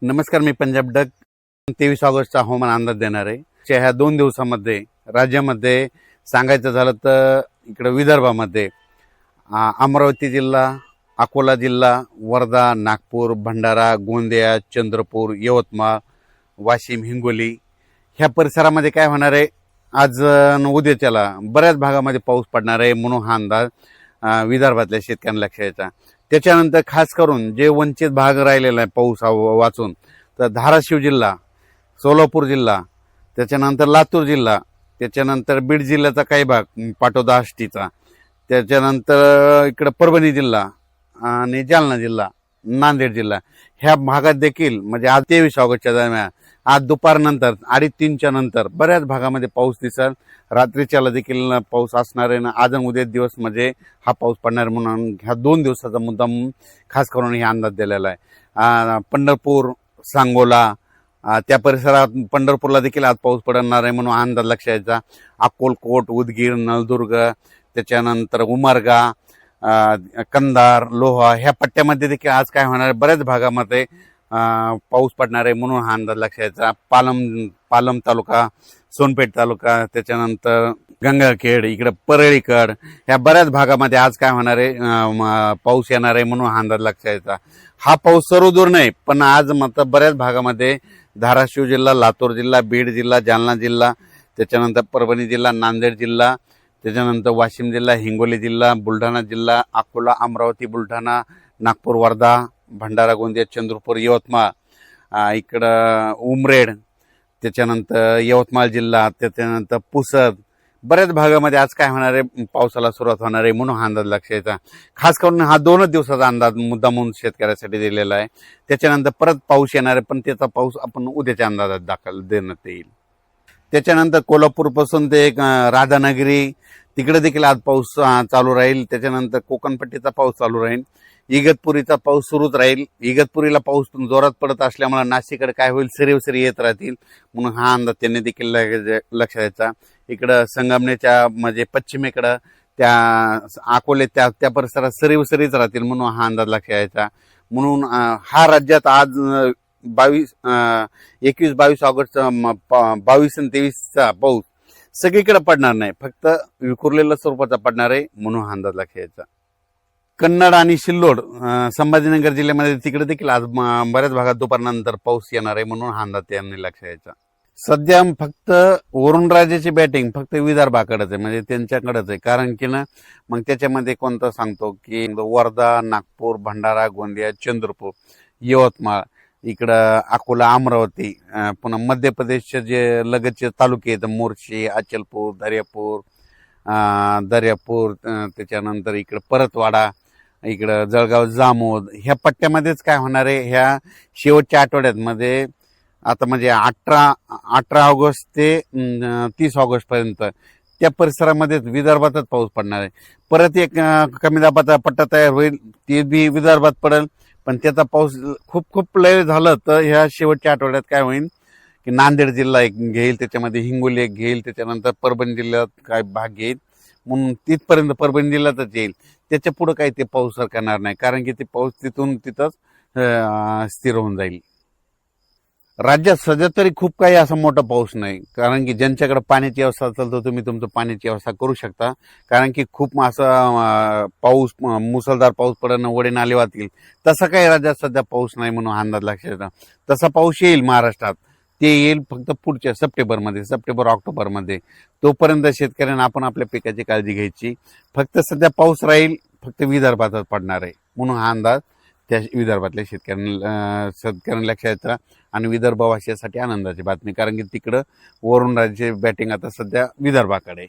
नमस्कार, मी पंजाब डक 23 ऑगस्टचा हवामान अंदाज देणार आहे. ह्या 2 दिवसामध्ये राज्यामध्ये सांगायचं झालं तर इकडे विदर्भामध्ये अमरावती जिल्हा, अकोला जिल्हा, वर्धा, नागपूर, भंडारा, गोंदिया, चंद्रपूर, यवतमाळ, वाशिम, हिंगोली ह्या परिसरामध्ये काय होणार आहे, आज उद्याच्याला बऱ्याच भागामध्ये पाऊस पडणार आहे म्हणून हा अंदाज विदर्भातल्या शेतकऱ्यांना लक्षात यायचा. त्याच्यानंतर खास करून जे वंचित भाग राहिलेला आहे पाऊस वाचून, तर धाराशिव जिल्हा, सोलापूर जिल्हा, त्याच्यानंतर लातूर जिल्हा, त्याच्यानंतर बीड जिल्ह्याचा काही भाग, पाटोदा आष्टीचा, त्याच्यानंतर इकडं परभणी जिल्हा आणि जालना जिल्हा, नांदेड जिल्हा ह्या भागात देखील म्हणजे आज 23 ऑगस्टच्या दरम्यान आज दुपारनंतर 2:30च्या नंतर बऱ्याच भागामध्ये पाऊस दिसेल. रात्रीच्याला देखील पाऊस असणार आहे ना आज उद्या दिवस म्हणजे हा पाऊस पडणार म्हणून ह्या 2 दिवसाचा मुद्दाम खास करून हे अंदाज दिलेला आहे. पंढरपूर, सांगोला त्या परिसरात पंढरपूरला देखील आज पाऊस पडणार आहे म्हणून अंदाज लक्षात यायचा. अक्कलकोट, उदगीर, नळदुर्ग, त्याच्यानंतर उमरगा, कंधार, लोहा ह्या पट्ट्यामध्ये देखील आज काय होणार आहे, बऱ्याच भागामध्ये पाऊस पडणार आहे म्हणून हा अंदाज लक्षात यायचा. पालम तालुका, सोनपेठ तालुका, त्याच्यानंतर गंगाखेड, इकडे परळीकड ह्या बऱ्याच भागामध्ये आज काय होणार आहे, पाऊस येणार आहे म्हणून हा अंदाज लक्षात यायचा. हा पाऊस सर्वदूर नाही, पण आज मात्र बऱ्याच भागामध्ये धाराशिव जिल्हा, लातूर जिल्हा, बीड जिल्हा, जालना जिल्हा, त्याच्यानंतर परभणी जिल्हा, नांदेड जिल्हा, त्याच्यानंतर वाशिम जिल्हा, हिंगोली जिल्हा, बुलढाणा जिल्हा, अकोला, अमरावती, बुलढाणा, नागपूर, वर्धा, भंडारा, गोंदिया, चंद्रपूर, यवतमाळ, इकडं उमरेड, त्याच्यानंतर यवतमाळ जिल्हा, त्याच्यानंतर पुसद बऱ्याच भागामध्ये आज काय होणार आहे, पावसाला सुरुवात होणार आहे म्हणून हा अंदाज लक्षात यायचा. खास करून हा 2 दिवसाचा अंदाज मुद्दा म्हणून शेतकऱ्यासाठी दिलेला आहे. त्याच्यानंतर परत पाऊस येणार आहे, पण त्याचा पाऊस आपण उद्याच्या अंदाजात देण्यात येईल. त्याच्यानंतर कोल्हापूरपासून ते राधानगरी तिकडे देखील आज पाऊस चालू राहील. त्याच्यानंतर कोकणपट्टीचा पाऊस चालू राहील. इगतपुरीचा पाऊस सुरूच राहील. इगतपुरीला पाऊस जोरात पडत असल्यामुळे नाशिककडे काय होईल, सरी येत राहतील म्हणून हा अंदाज त्यांनी देखील लक्षात यायचा. इकडं संगमनेरच्या म्हणजे पश्चिमेकडं त्या अकोले त्या परिसरात सरीच राहतील म्हणून हा अंदाज लक्षात यायचा. म्हणून हा राज्यात आज 21-22 ऑगस्ट 22 आणि 23चा पाऊस सगळीकडे पडणार नाही, फक्त विखुरलेल्या स्वरूपाचा पडणार आहे म्हणून हा अंदाज लक्षात यायचा. कन्नड आणि सिल्लोड, संभाजीनगर जिल्ह्यामध्ये तिकडे देखील आज बऱ्याच भागात दुपारनंतर पाऊस येणार आहे म्हणून हा अंदाज त्यांनी लक्षात यायचा. सध्या फक्त वरुणराजाची बॅटिंग फक्त विदर्भाकडेच आहे, म्हणजे त्यांच्याकडेच आहे. कारण की ना मग त्याच्यामध्ये कोणतं सांगतो की वर्धा, नागपूर, भंडारा, गोंदिया, चंद्रपूर, यवतमाळ, इकडं अकोला, अमरावती, पुन्हा मध्य प्रदेशचे जे लगतचे तालुके आहेत मोर्शी, अचलपूर, दर्यापूर, त्याच्यानंतर इकडं परतवाडा, इकडं जळगाव, जामोद ह्या पट्ट्यामध्येच काय होणार आहे, ह्या शेवटच्या आठवड्यामध्ये आता म्हणजे 18 ऑगस्ट ते 30 ऑगस्ट पर्यंत त्या परिसरामध्ये विदर्भातच पाऊस पडणार आहे. परत एक कमी दाबाचा पट्टा तयार होईल, ते बी विदर्भात पडेल, पण त्याचा पाऊस खूप लय झालं तर ह्या शेवटच्या आठवड्यात काय होईल की नांदेड जिल्हा एक घेईल, त्याच्यामध्ये हिंगोली एक घेईल, त्याच्यानंतर परभणी जिल्ह्यात काय भाग घेईल म्हणून तिथपर्यंत परभणी जिल्ह्यातच येईल. त्याच्या पुढे काही ते पाऊस सरकणार नाही, कारण की ते पाऊस तिथंच स्थिर होऊन जाईल. राज्यात सध्या तरी खूप काही असा मोठा पाऊस नाही, कारण की ज्यांच्याकडे पाण्याची व्यवस्था असेल तर तुम्ही तुमचं पाण्याची व्यवस्था करू शकता. कारण की खूप असं पाऊस मुसळधार पाऊस पडणं, वडे नाले वाहतील तसा काही राज्यात सध्या पाऊस नाही म्हणून अंदाज लक्षात येतो. तसा पाऊस येईल महाराष्ट्रात, ते येईल फक्त पुढच्या सप्टेंबर-ऑक्टोबरमध्ये. तोपर्यंत शेतकऱ्यांना आपण आपल्या पिकाची काळजी घ्यायची. फक्त सध्या पाऊस राहील, फक्त विदर्भातच पडणार आहे म्हणून हा अंदाज त्या विदर्भातल्या शेतकऱ्यांना लक्षात येतं. आणि विदर्भवासियासाठी आनंदाची बातमी, कारण की तिकडं वरुणराजाची बॅटिंग आता सध्या विदर्भाकडे.